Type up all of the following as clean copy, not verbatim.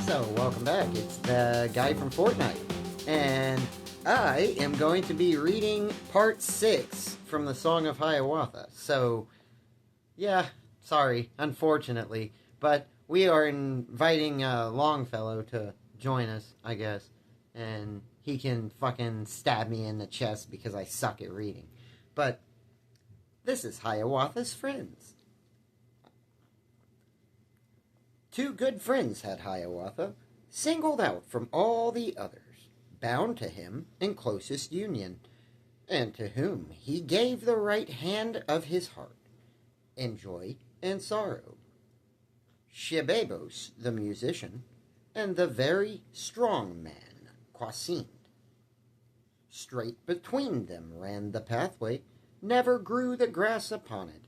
So, welcome back. It's the guy from Fortnite. And I am going to be reading part 6 from the Song of Hiawatha. So, yeah, sorry, unfortunately. But we are inviting Longfellow to join us, I guess. And he can fucking stab me in the chest because I suck at reading. But this is Hiawatha's friends. Two good friends had Hiawatha, singled out from all the others, bound to him in closest union, and to whom he gave the right hand of his heart, in joy and sorrow. Shibebos, the musician, and the very strong man, Kwasind. Straight between them ran the pathway, never grew the grass upon it,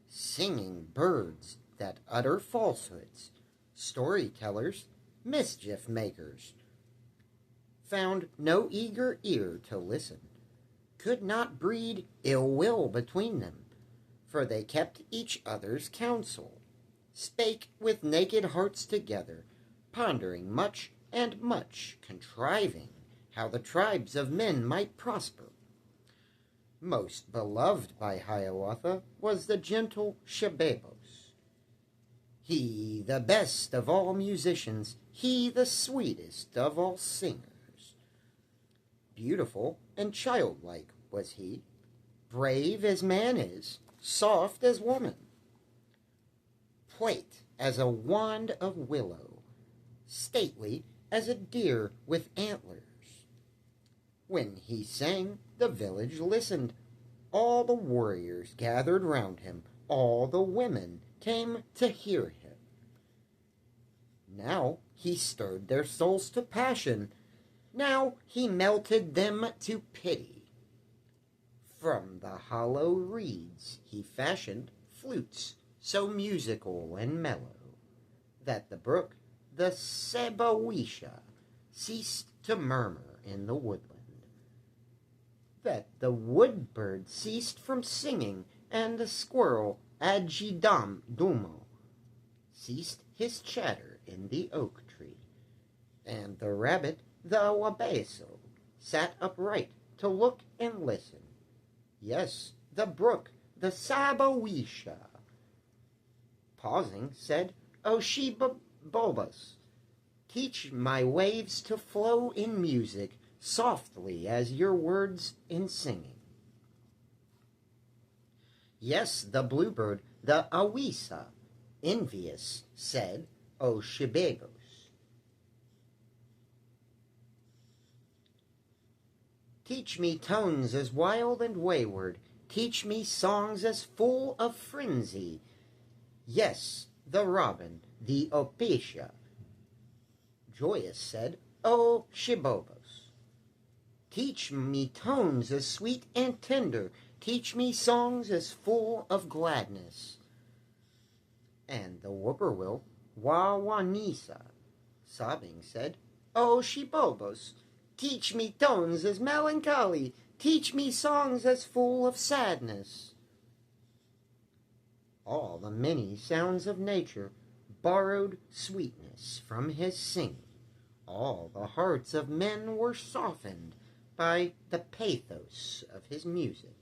singing birds that utter falsehoods, storytellers, mischief makers, found no eager ear to listen, could not breed ill will between them, for they kept each other's counsel, spake with naked hearts together, pondering much and much, contriving how the tribes of men might prosper. Most beloved by Hiawatha was the gentle Shibebos. He the best of all musicians, he the sweetest of all singers. Beautiful and childlike was he, brave as man is, soft as woman, plait as a wand of willow, stately as a deer with antlers. When he sang, the village listened. All the warriors gathered round him, all the women came to hear him. Now he stirred their souls to passion, now he melted them to pity. From the hollow reeds he fashioned flutes so musical and mellow, that the brook, the Sebawisha, ceased to murmur in the woodland, that the wood-bird ceased from singing, and the squirrel Adjidam Dumo ceased his chatter in the oak tree, and the rabbit, the Wabeso, sat upright to look and listen. Yes, the brook, the Sabawisha, pausing, said, O Shibobos, teach my waves to flow in music, softly as your words in singing. Yes, the bluebird, the Awisa, envious, said, O Shibebos. Teach me tones as wild and wayward, teach me songs as full of frenzy. Yes, the robin, the Opisha, joyous said, O Shibobos. Teach me tones as sweet and tender, teach me songs as full of gladness. And the whippoorwill, Wawanisa, sobbing, said, O Shibobos, teach me tones as melancholy, teach me songs as full of sadness. All the many sounds of nature borrowed sweetness from his singing. All the hearts of men were softened by the pathos of his music.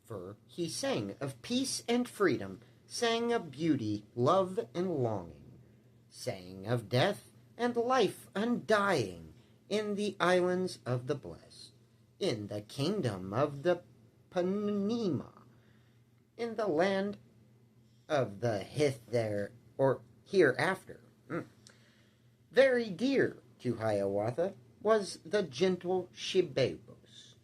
For he sang of peace and freedom, sang of beauty, love, and longing, sang of death and life undying in the islands of the blessed, in the kingdom of the Panema, in the land of the Hither or hereafter. Very dear to Hiawatha was the gentle Shibebos.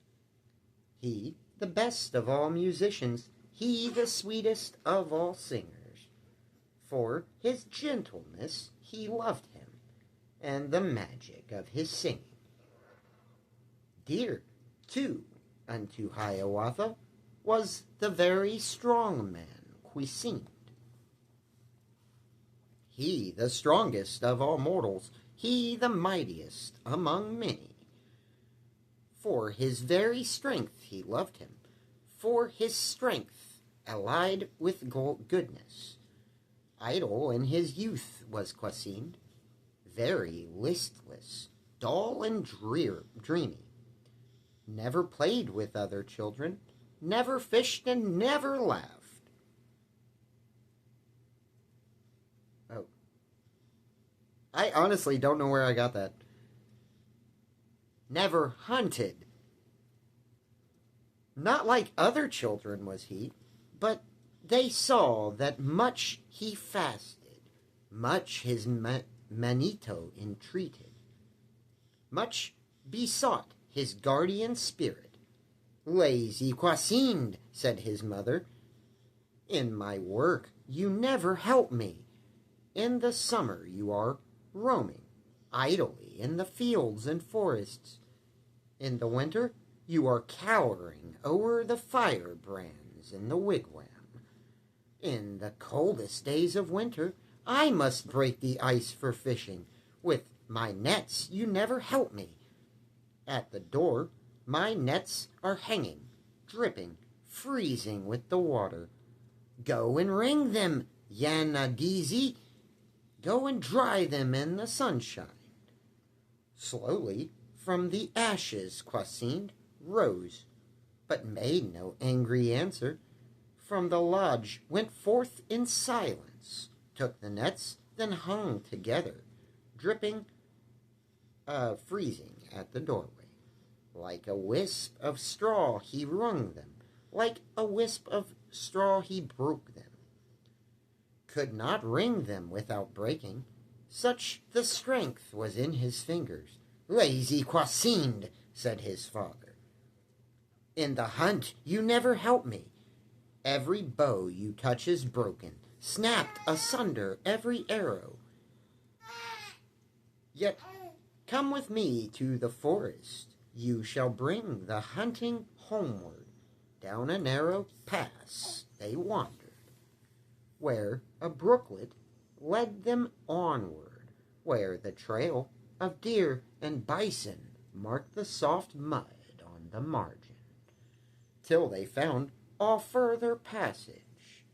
He, the best of all musicians, he the sweetest of all singers. For his gentleness he loved him, and the magic of his singing. Dear, too, unto Hiawatha was the very strong man, Kwasind. He the strongest of all mortals, he the mightiest among many. For his very strength he loved him, for his strength allied with goodness. Idle in his youth was Kwasind, very listless, dull and dreamy. Never played with other children, never fished and never laughed. Oh. I honestly don't know where I got that. Never hunted. Not like other children was he, but they saw that much he fasted, much his manito entreated, much besought his guardian spirit. Lazy Kwasined, said his mother, in my work you never help me. In the summer you are roaming idly in the fields and forests. In the winter you are cowering o'er the firebrands in the wigwam. In the coldest days of winter I must break the ice for fishing. With my nets you never help me. At the door my nets are hanging, dripping, freezing with the water. Go and wring them, Yanadizi. Go and dry them in the sunshine. Slowly from the ashes Kwasined rose, but made no angry answer. From the lodge went forth in silence, took the nets, then hung together, dripping, freezing at the doorway. Like a wisp of straw he wrung them, like a wisp of straw he broke them. Could not wring them without breaking, such the strength was in his fingers. Lazy Kwasined, said his father, in the hunt you never help me. Every bow you touch is broken, snapped asunder every arrow. Yet come with me to the forest, you shall bring the hunting homeward. Down a narrow pass they wandered, where a brooklet led them onward, where the trail of deer and bison marked the soft mud on the margin, till they found all further passage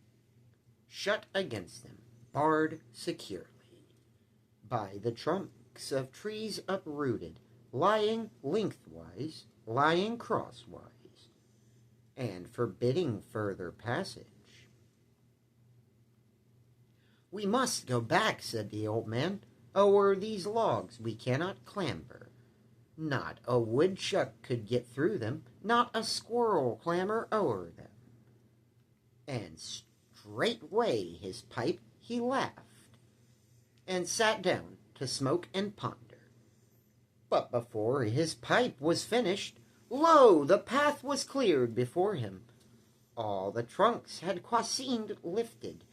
shut against them, barred securely by the trunks of trees uprooted, lying lengthwise, lying crosswise, and forbidding further passage. We must go back, said the old man. O'er these logs we cannot clamber. Not a woodchuck could get through them, not a squirrel clamber o'er them. And straightway his pipe he laughed, and sat down to smoke and ponder. But before his pipe was finished, lo, the path was cleared before him. All the trunks had Kwasined lifted,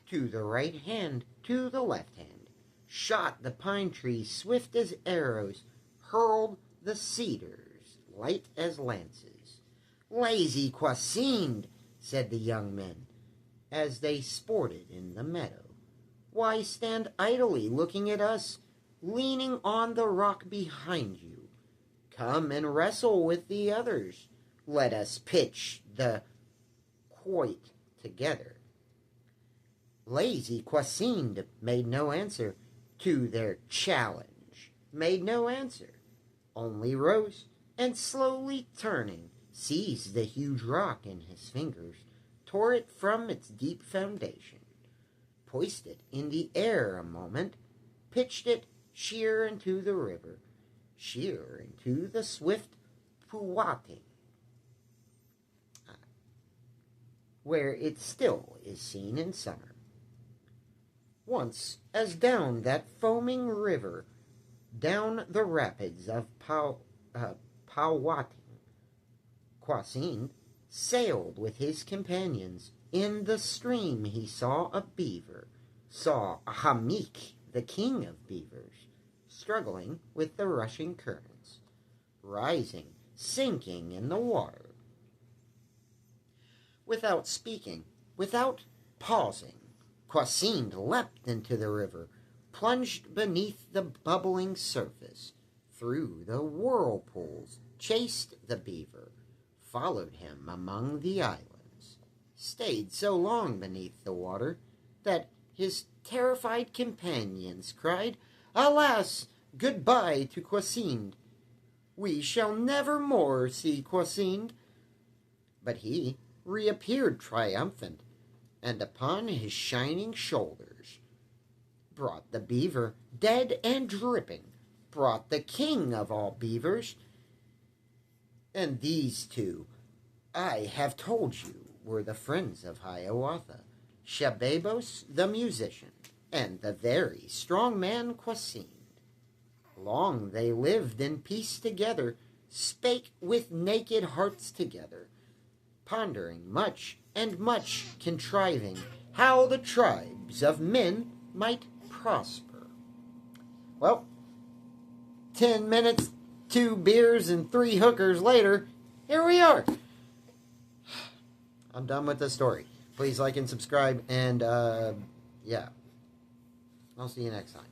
to the right hand, to the left hand, shot the pine trees swift as arrows, hurled the cedars light as lances. Lazy Kwasined, said the young men, as they sported in the meadow. Why stand idly looking at us, leaning on the rock behind you? Come and wrestle with the others. Let us pitch the quoit together. Lazy Kwasined made no answer to their challenge, made no answer, only rose, and slowly turning, seized the huge rock in his fingers, tore it from its deep foundation, poised it in the air a moment, pitched it sheer into the river, sheer into the swift Puwati, where it still is seen in summer. Once, as down that foaming river, down the rapids of Powhatan, Kwasined sailed with his companions. In the stream he saw a beaver, saw a Hamik, the king of beavers, struggling with the rushing currents, rising, sinking in the water. Without speaking, without pausing, Kwasined leapt into the river, plunged beneath the bubbling surface, through the whirlpools, chased the beaver, followed him among the islands, stayed so long beneath the water that his terrified companions cried, Alas, goodbye to Kwasind. We shall never more see Kwasind. But he reappeared triumphant, and upon his shining shoulders brought the beaver, dead and dripping, brought the king of all beavers. And these two, I have told you, were the friends of Hiawatha, Shabebos the musician, and the very strong man Kwasind. Long they lived in peace together, spake with naked hearts together, pondering much and much contriving how the tribes of men might prosper. Well, 10 minutes, 2 beers, and 3 hookers later, here we are. I'm done with the story. Please like and subscribe, and yeah, I'll see you next time.